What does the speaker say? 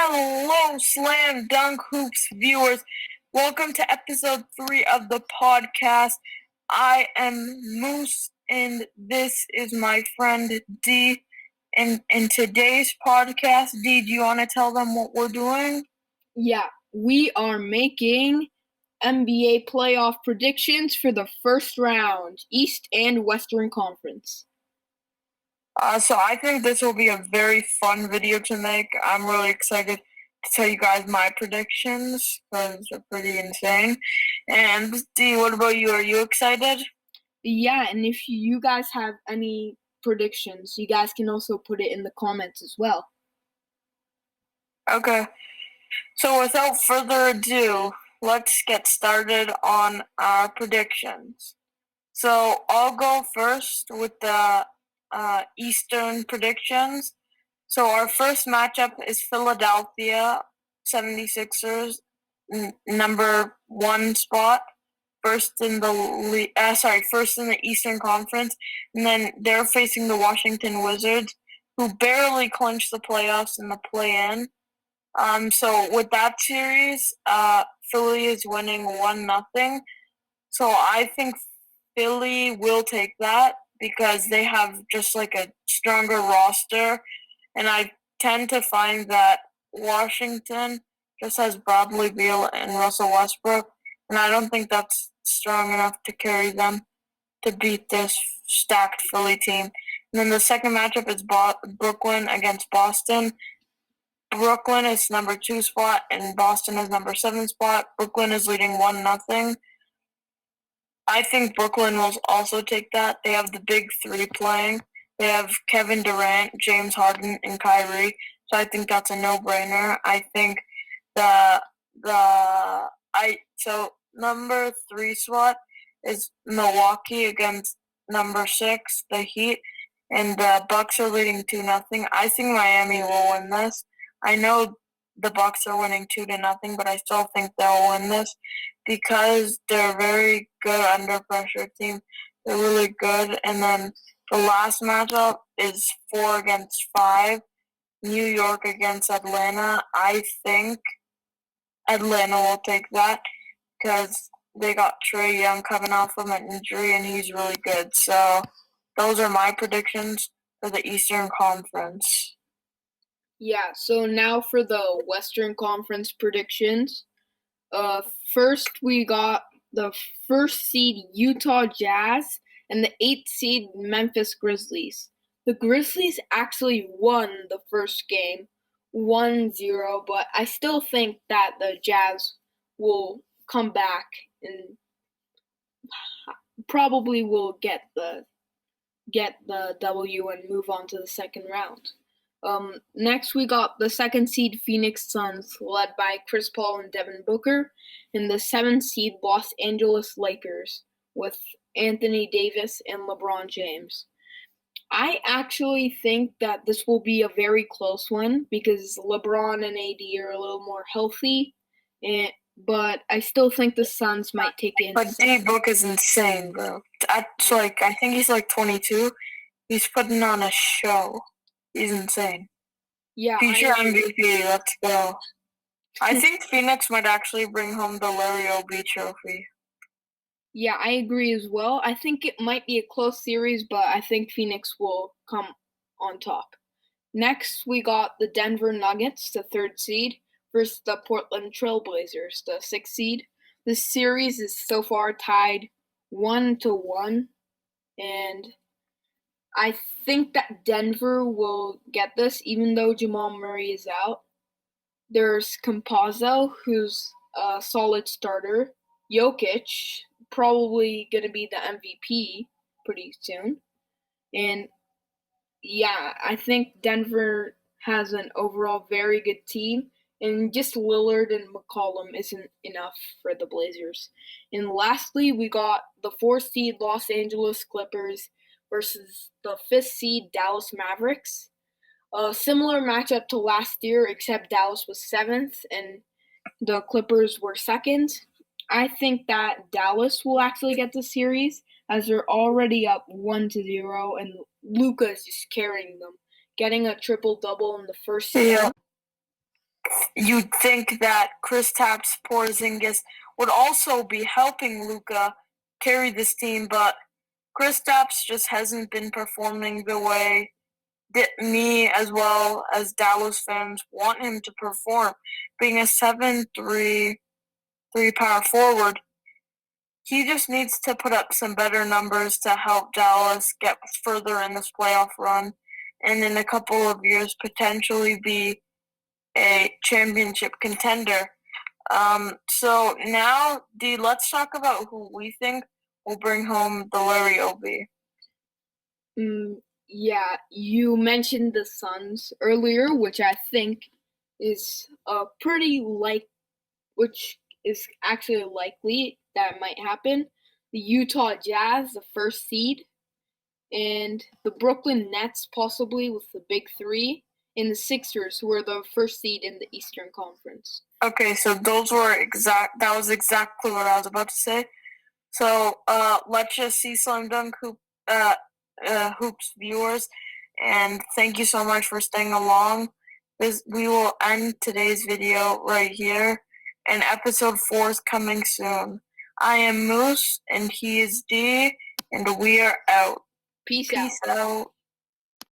Hello, Slam Dunk Hoops viewers. Welcome to episode 3 of the podcast. I am Moose, and this is my friend D. In today's podcast, D, do you want to tell them what we're doing? Yeah, we are making NBA playoff predictions for the first round, East and Western Conference. So I think this will be a very fun video to make. I'm really excited to tell you guys my predictions because they're pretty insane. And D, what about you? Are you excited? Yeah, and if you guys have any predictions, you guys can also put it in the comments as well. Okay. So without further ado, let's get started on our predictions. So I'll go first with the Eastern predictions. So our first matchup is Philadelphia 76ers, number 1 spot, first in the Eastern Conference, and then they're facing the Washington Wizards, who barely clinched the playoffs in the play-in. So with that series, Philly is winning 1-0. So I think Philly will take that because they have just like a stronger roster, and I tend to find that Washington just has Bradley Beal and Russell Westbrook, and I don't think that's strong enough to carry them to beat this stacked Philly team. And then the second matchup is Brooklyn against Boston. Brooklyn is number 2 spot and Boston is number 7 spot. Brooklyn is leading 1-0. I think Brooklyn will also take that. They have the big three playing. They have Kevin Durant, James Harden, and Kyrie. So I think that's a no-brainer. I think so number 3 spot is Milwaukee against number 6, the Heat, and the Bucks are leading 2-0. I think Miami will win this. I know the Bucks are winning 2-0, but I still think they'll win this because they're a very good under pressure team. They're really good. And then the last matchup is 4 against 5. New York against Atlanta. I think Atlanta will take that because they got Trae Young coming off from an injury and he's really good. So those are my predictions for the Eastern Conference. Yeah, so now for the Western Conference predictions. First we got the first seed Utah Jazz and the 8th seed Memphis Grizzlies. The Grizzlies actually won the first game 1-0, but I still think that the Jazz will come back and probably will get the W and move on to the second round. Next, we got the second seed Phoenix Suns, led by Chris Paul and Devin Booker, and the 7th seed Los Angeles Lakers, with Anthony Davis and LeBron James. I actually think that this will be a very close one because LeBron and AD are a little more healthy, but I still think the Suns might take it. But D-Book is insane, bro. I think he's like 22. He's putting on a show. He's insane. Yeah, Future MVP, let's go. I think Phoenix might actually bring home the Larry O'B trophy. Yeah, I agree as well. I think it might be a close series, but I think Phoenix will come on top. Next, we got the Denver Nuggets, the 3rd seed, versus the Portland Trailblazers, the 6th seed. This series is so far tied 1-1, and I think that Denver will get this, even though Jamal Murray is out. There's Campazzo, who's a solid starter. Jokic, probably going to be the MVP pretty soon. And yeah, I think Denver has an overall very good team. And just Lillard and McCollum isn't enough for the Blazers. And lastly, we got the 4th seed Los Angeles Clippers versus the 5th seed Dallas Mavericks. A similar matchup to last year, except Dallas was 7th and the Clippers were 2nd. I think that Dallas will actually get the series as they're already up 1-0 and Luka is just carrying them, getting a triple-double in the first Yeah. you'd think that Kristaps Porzingis would also be helping Luka carry this team, but Kristaps just hasn't been performing the way that me as well as Dallas fans want him to perform. Being a 7'3" power forward, he just needs to put up some better numbers to help Dallas get further in this playoff run, and in a couple of years potentially be a championship contender. So now, Dee, let's talk about who we think will bring home the Larry O'B. Yeah, you mentioned the Suns earlier, which I think is which is actually likely that might happen. The Utah Jazz, the first seed, and the Brooklyn Nets possibly with the big three, and the Sixers, who are the first seed in the Eastern Conference. Okay, so that was exactly what I was about to say. So let's just see Hoops viewers, and thank you so much for staying along. We will end today's video right here, and episode 4 is coming soon. I am Moose, and he is D, and we are out. Peace out.